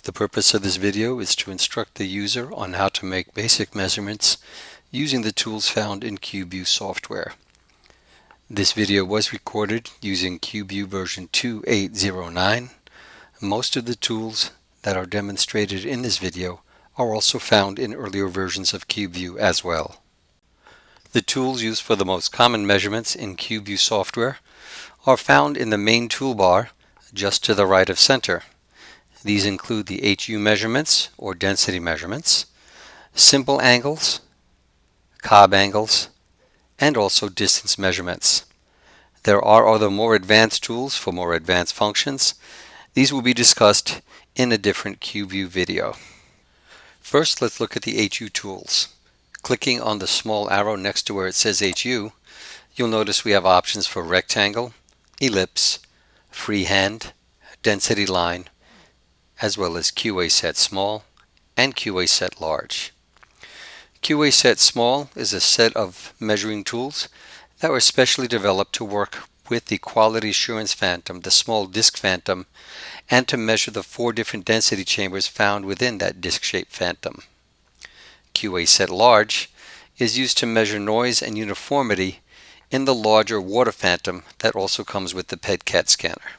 The purpose of this video is to instruct the user on how to make basic measurements using the tools found in CubeVue software. This video was recorded using CubeVue version 2.8.09. Most of the tools that are demonstrated in this video are also found in earlier versions of CubeVue as well. The tools used for the most common measurements in CubeVue software are found in the main toolbar just to the right of center. These include the HU measurements or density measurements, simple angles, Cobb angles, and also distance measurements. There are other more advanced tools for more advanced functions. These will be discussed in a different CubeVue video. First, let's look at the HU tools. Clicking on the small arrow next to where it says HU, you'll notice we have options for rectangle, ellipse, freehand, density line, as well as QA set small and QA set large. QA set small is a set of measuring tools that were specially developed to work with the quality assurance phantom, the small disk phantom, and to measure the 4 different density chambers found within that disk-shaped phantom. QA set large is used to measure noise and uniformity in the larger water phantom that also comes with the pedCAT scanner.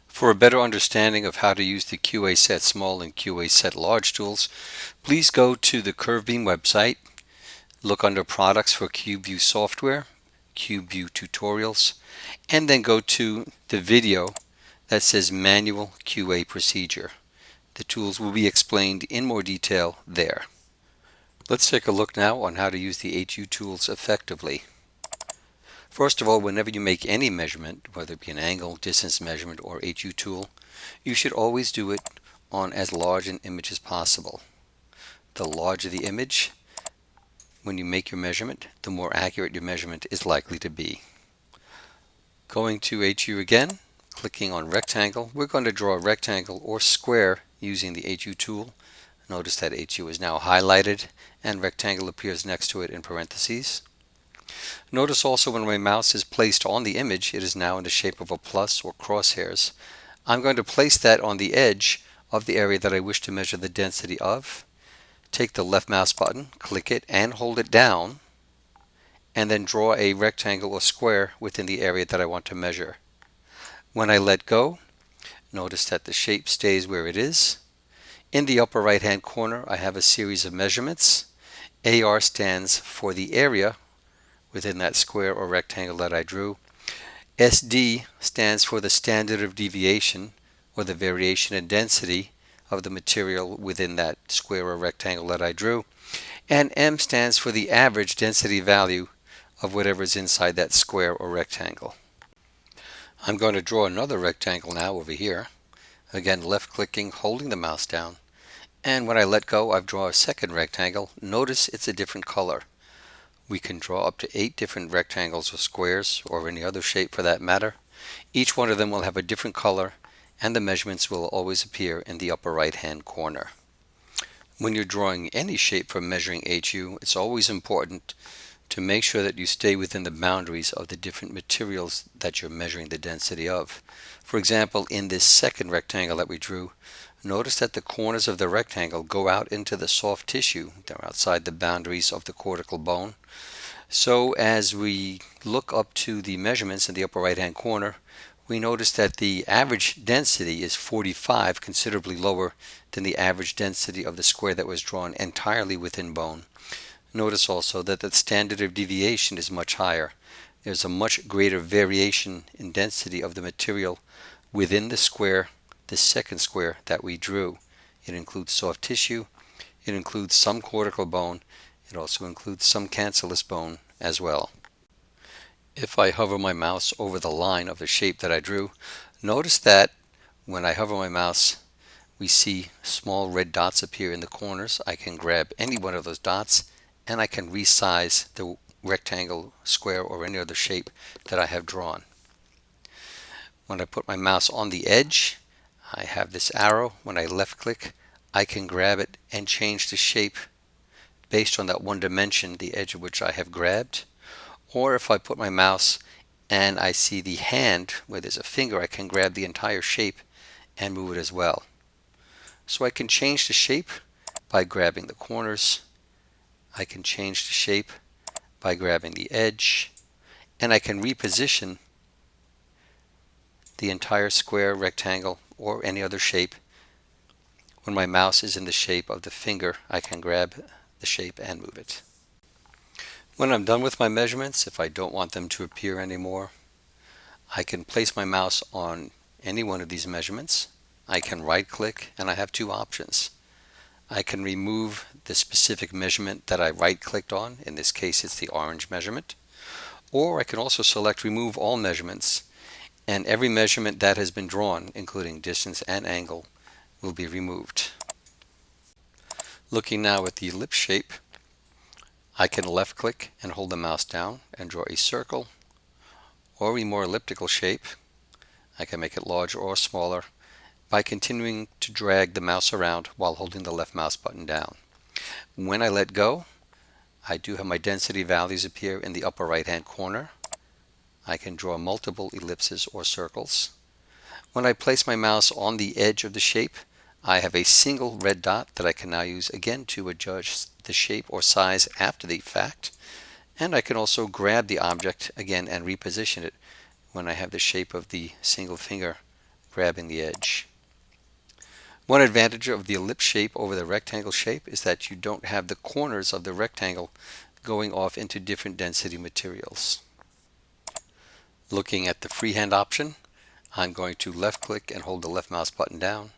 For a better understanding of how to use the QA set small and QA set large tools, please go to the CurveBeam website, look under products for CubeVue software, CubeVue tutorials, and then go to the video that says manual QA procedure. The tools will be explained in more detail there. Let's take a look now on how to use the HU tools effectively. First of all, whenever you make any measurement, whether it be an angle, distance measurement, or HU tool, you should always do it on as large an image as possible. The larger the image, when you make your measurement, the more accurate your measurement is likely to be. Going to HU again, clicking on rectangle, we're going to draw a rectangle or square using the HU tool. Notice that HU is now highlighted and rectangle appears next to it in parentheses. Notice also when my mouse is placed on the image, it is now in the shape of a plus or crosshairs. I'm going to place that on the edge of the area that I wish to measure the density of. Take the left mouse button, click it and hold it down, and then draw a rectangle or square within the area that I want to measure. When I let go, notice that the shape stays where it is. In the upper right hand corner, I have a series of measurements. AR stands for the area within that square or rectangle that I drew. SD stands for the standard of deviation, or the variation in density of the material within that square or rectangle that I drew. And M stands for the average density value of whatever is inside that square or rectangle. I'm going to draw another rectangle now over here. Again, left clicking, holding the mouse down. And when I let go, I've drawn a second rectangle. Notice it's a different color. We can draw up to 8 different rectangles or squares, or any other shape for that matter. Each one of them will have a different color, and the measurements will always appear in the upper right hand corner. When you're drawing any shape for measuring HU, it's always important to make sure that you stay within the boundaries of the different materials that you're measuring the density of. For example, in this second rectangle that we drew, notice that the corners of the rectangle go out into the soft tissue. They're outside the boundaries of the cortical bone. So as we look up to the measurements in the upper right hand corner, we notice that the average density is 45, considerably lower than the average density of the square that was drawn entirely within bone. Notice also that the standard of deviation is much higher. There's a much greater variation in density of the material within the square, the second square that we drew. It includes soft tissue, it includes some cortical bone, it also includes some cancellous bone as well. If I hover my mouse over the line of the shape that I drew, notice that when I hover my mouse, we see small red dots appear in the corners. I can grab any one of those dots and I can resize the rectangle, square, or any other shape that I have drawn. When I put my mouse on the edge, I have this arrow. When I left click, I can grab it and change the shape based on that one dimension, the edge of which I have grabbed. Or if I put my mouse and I see the hand where there's a finger, I can grab the entire shape and move it as well. So I can change the shape by grabbing the corners. I can change the shape by grabbing the edge, and I can reposition the entire square, rectangle, or any other shape. When my mouse is in the shape of the finger, I can grab the shape and move it. When I'm done with my measurements, if I don't want them to appear anymore, I can place my mouse on any one of these measurements. I can right click, and I have two options. I can remove the specific measurement that I right clicked on. In this case, it's the orange measurement. Or I can also select remove all measurements, and every measurement that has been drawn, including distance and angle, will be removed. Looking now at the ellipse shape, I can left click and hold the mouse down and draw a circle or a more elliptical shape. I can make it larger or smaller by continuing to drag the mouse around while holding the left mouse button down. When I let go, I do have my density values appear in the upper right hand corner. I can draw multiple ellipses or circles. When I place my mouse on the edge of the shape, I have a single red dot that I can now use again to adjust the shape or size after the fact. And I can also grab the object again and reposition it when I have the shape of the single finger grabbing the edge. One advantage of the ellipse shape over the rectangle shape is that you don't have the corners of the rectangle going off into different density materials. Looking at the freehand option, I'm going to left click and hold the left mouse button down,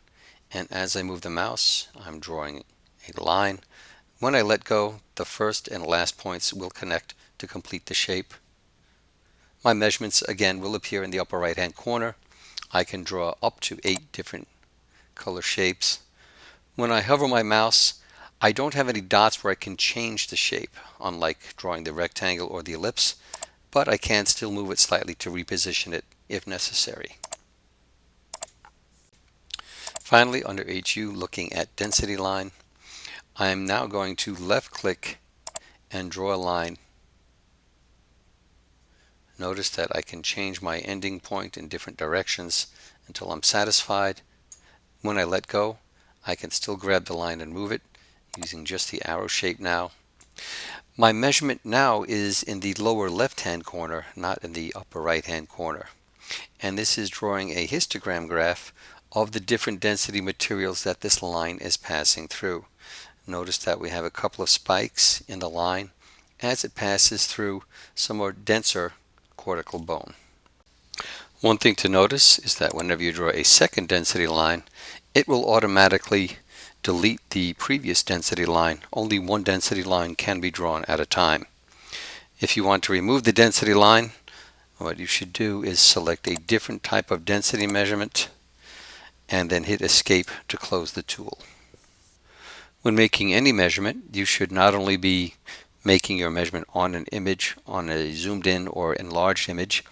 and as I move the mouse, I'm drawing a line. When I let go, the first and last points will connect to complete the shape. My measurements again will appear in the upper right hand corner. I can draw up to 8 different color shapes. When I hover my mouse, I don't have any dots where I can change the shape, unlike drawing the rectangle or the ellipse, but I can still move it slightly to reposition it if necessary. Finally, under HU, looking at density line, I am now going to left click and draw a line. Notice that I can change my ending point in different directions until I'm satisfied. When I let go, I can still grab the line and move it using just the arrow shape now. My measurement now is in the lower left hand corner, not in the upper right hand corner. And this is drawing a histogram graph of the different density materials that this line is passing through. Notice that we have a couple of spikes in the line as it passes through some more denser cortical bone. One thing to notice is that whenever you draw a second density line, it will automatically delete the previous density line. Only one density line can be drawn at a time. If you want to remove the density line, what you should do is select a different type of density measurement and then hit escape to close the tool. When making any measurement, you should not only be making your measurement on an image, on a zoomed in or enlarged image,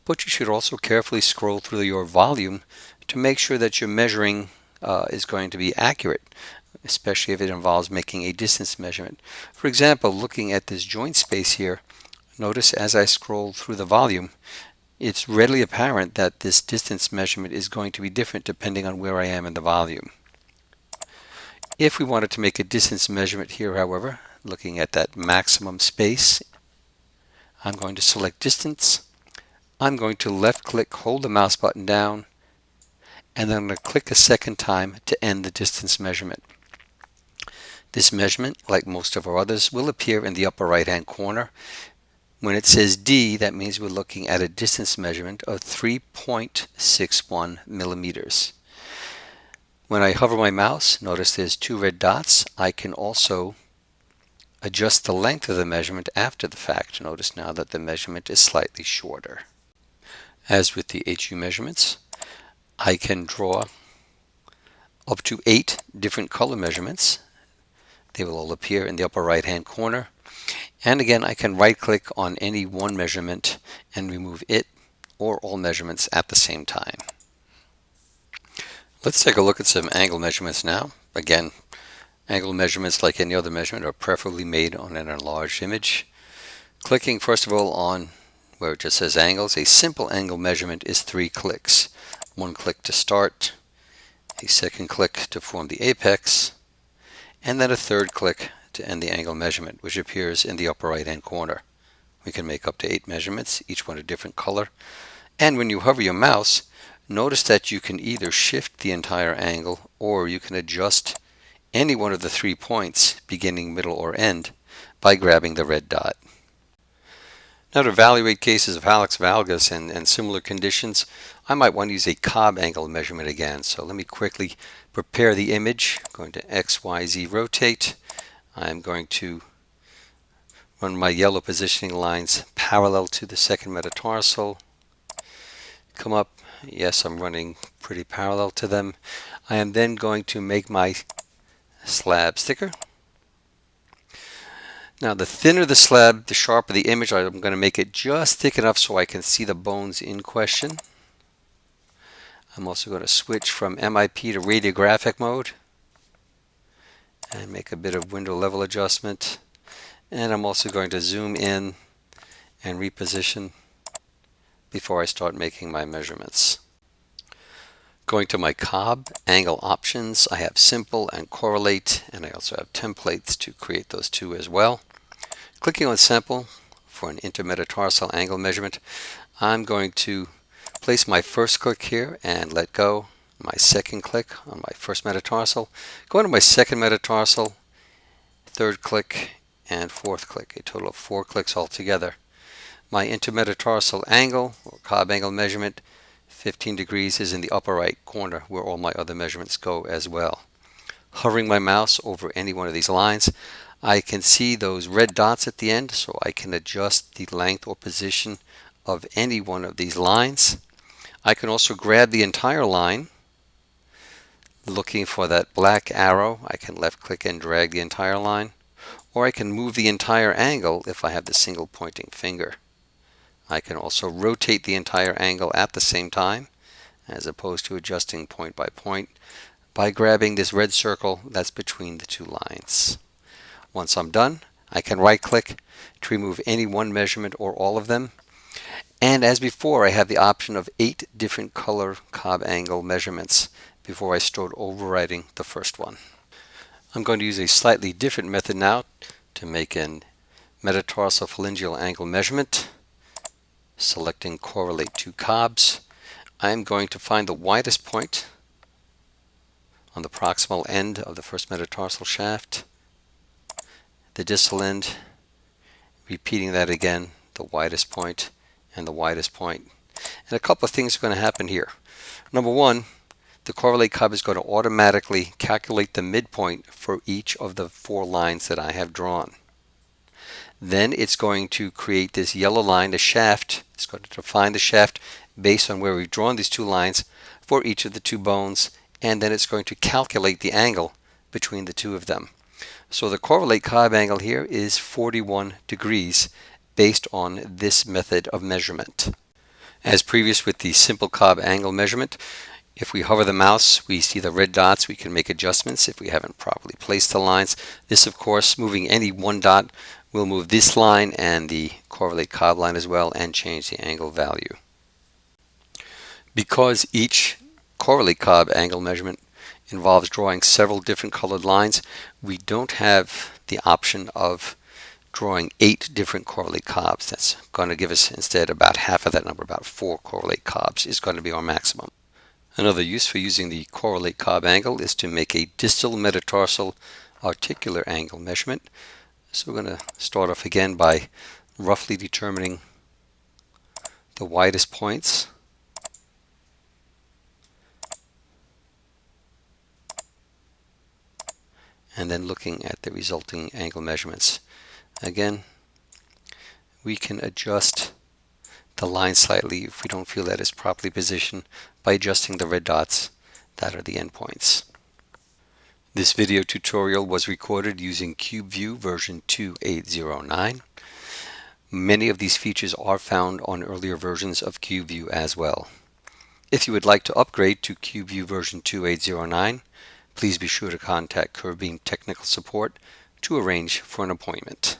but you should also carefully scroll through your volume to make sure that your measuring is going to be accurate, especially if it involves making a distance measurement. For example, looking at this joint space here, notice as I scroll through the volume, it's readily apparent that this distance measurement is going to be different depending on where I am in the volume. If we wanted to make a distance measurement here, however, looking at that maximum space, I'm going to select distance. I'm going to left click, hold the mouse button down, and then I'm going to click a second time to end the distance measurement. This measurement, like most of our others, will appear in the upper right hand corner. When it says D, that means we're looking at a distance measurement of 3.61 millimeters. When I hover my mouse, notice there's 2 red dots. I can also adjust the length of the measurement after the fact. Notice now that the measurement is slightly shorter. As with the HU measurements, I can draw up to 8 different color measurements. They will all appear in the upper right hand corner. And again, I can right click on any one measurement and remove it or all measurements at the same time. Let's take a look at some angle measurements now. Again, angle measurements, like any other measurement, are preferably made on an enlarged image. Clicking first of all on where it just says angles, a simple angle measurement is 3 clicks. 1 click to start, a second click to form the apex, and then a third click to end the angle measurement, which appears in the upper right hand corner. We can make up to 8 measurements, each one a different color. And when you hover your mouse, notice that you can either shift the entire angle or you can adjust any one of the 3 points, beginning, middle, or end, by grabbing the red dot. Now, to evaluate cases of hallux valgus and similar conditions, I might want to use a Cobb angle measurement again. So let me quickly prepare the image. I'm going to X, Y, Z rotate. I'm going to run my yellow positioning lines parallel to the second metatarsal. Come up. Yes, I'm running pretty parallel to them. I am then going to make my slab thicker. Now, the thinner the slab, the sharper the image. I'm going to make it just thick enough so I can see the bones in question. I'm also going to switch from MIP to radiographic mode and make a bit of window level adjustment. And I'm also going to zoom in and reposition before I start making my measurements. Going to my Cobb angle options, I have simple and correlate, and I also have templates to create those two as well. Clicking on simple for an intermetatarsal angle measurement, I'm going to place my first click here and let go. My second click on my first metatarsal. Go to my second metatarsal, third click, and fourth click. A total of 4 clicks altogether. My intermetatarsal angle, or Cobb angle measurement, 15 degrees, is in the upper right corner where all my other measurements go as well. Hovering my mouse over any one of these lines, I can see those red dots at the end, so I can adjust the length or position of any one of these lines. I can also grab the entire line. Looking for that black arrow, I can left click and drag the entire line, or I can move the entire angle if I have the single pointing finger. I can also rotate the entire angle at the same time, as opposed to adjusting point by grabbing this red circle that's between the 2 lines. Once I'm done, I can right click to remove any one measurement or all of them. And as before, I have the option of 8 different color Cobb angle measurements before I start overriding the first one. I'm going to use a slightly different method now to make an metatarsal phalangeal angle measurement. Selecting correlate 2 Cobbs, I'm going to find the widest point on the proximal end of the first metatarsal shaft, the distal end, repeating that again, the widest point and the widest point. And a couple of things are going to happen here. Number one, the correlate Cobb is going to automatically calculate the midpoint for each of the 4 lines that I have drawn. Then it's going to create this yellow line, the shaft. It's going to define the shaft based on where we've drawn these 2 lines for each of the 2 bones, and then it's going to calculate the angle between the 2 of them. So the correlate Cobb angle here is 41 degrees based on this method of measurement. As previous with the simple Cobb angle measurement, if we hover the mouse, we see the red dots. We can make adjustments if we haven't properly placed the lines. This, of course, moving any one dot will move this line and the correlate Cobb line as well and change the angle value. Because each correlate Cobb angle measurement involves drawing several different colored lines, we don't have the option of drawing 8 different correlate Cobbs. That's going to give us instead about half of that number, about 4 correlate Cobbs is going to be our maximum. Another use for using the correlate Cobb angle is to make a distal metatarsal articular angle measurement. So we're going to start off again by roughly determining the widest points. And then looking at the resulting angle measurements. Again, we can adjust the line slightly if we don't feel that it's properly positioned by adjusting the red dots that are the endpoints. This video tutorial was recorded using CubeVue version 2.809. Many of these features are found on earlier versions of CubeVue as well. If you would like to upgrade to CubeVue version 2.809, please be sure to contact CurveBeam technical support to arrange for an appointment.